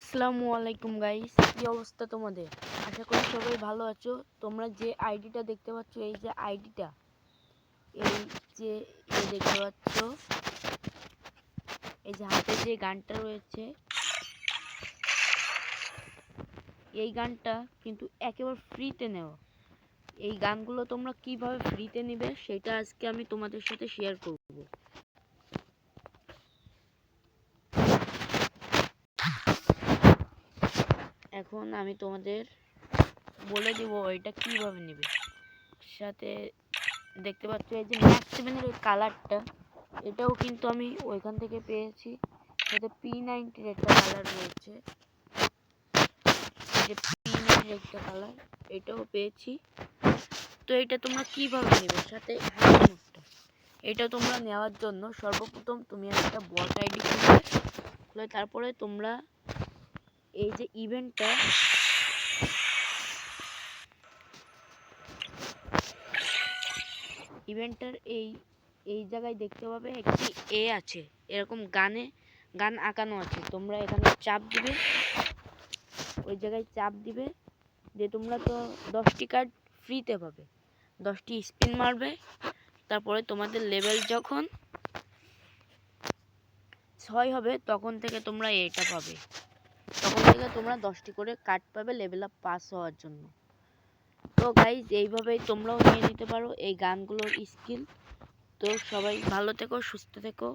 আসসালামু আলাইকুম গাইস, কি অবস্থা তোমাদের? আশা করি সবাই ভালো আছো। তোমরা যে আইডিটা দেখতে পাচ্ছ, এই যে আইডিটা, এই যে দেখতে পাচ্ছ, এই যে হাতে যে গানটা রয়েছে, এই গানটা কিন্তু একেবারে ফ্রিতে নেওয়া। এই গানগুলো তোমরা কিভাবে ফ্রিতে নেবে সেটা আজকে আমি তোমাদের সাথে শেয়ার করব। এখন আমি তোমাদের বলে দিব এটা কিভাবে নেবে। সাথে দেখতে পাচ্ছ এই যে ম্যাক্স 7 এর ওই কালারটা, এটাও কিন্তু আমি ওইখান থেকে পেয়েছি। সাথে P90 এর একটা কালার রয়েছে, যে P90 এর একটা কালার, এটাও পেয়েছি। তো এটা তোমরা কিভাবে নেবে, সাথে এটা তোমরা নেওয়ার জন্য সর্বপ্রথম তুমি একটা বট আইডি খুলে তারপরে তোমরা এই যে ইভেন্টার এই জায়গায় দেখতে পাবে একটি এ আছে, এরকম গান আঁকানো আছে। তোমরা এখানে চাপ দিবে, ওই জায়গায় চাপ দিবে, যে তোমরা তো 10টি কার্ড ফ্রিতে পাবে, 10টি স্পিন মারবে। তারপরে তোমাদের লেভেল যখন 6 হবে তখন থেকে তোমরা এটা পাবে, তখন থেকে তোমরা 10টি করে কার্ড পাবে লেভেল আপ পাস হওয়ার জন্য। তো গাইজ এইভাবেই তোমরাও নিয়ে নিতে পারো এই গানগুলোর স্কিল। তো সবাই ভালো থেকো, সুস্থ থেকো।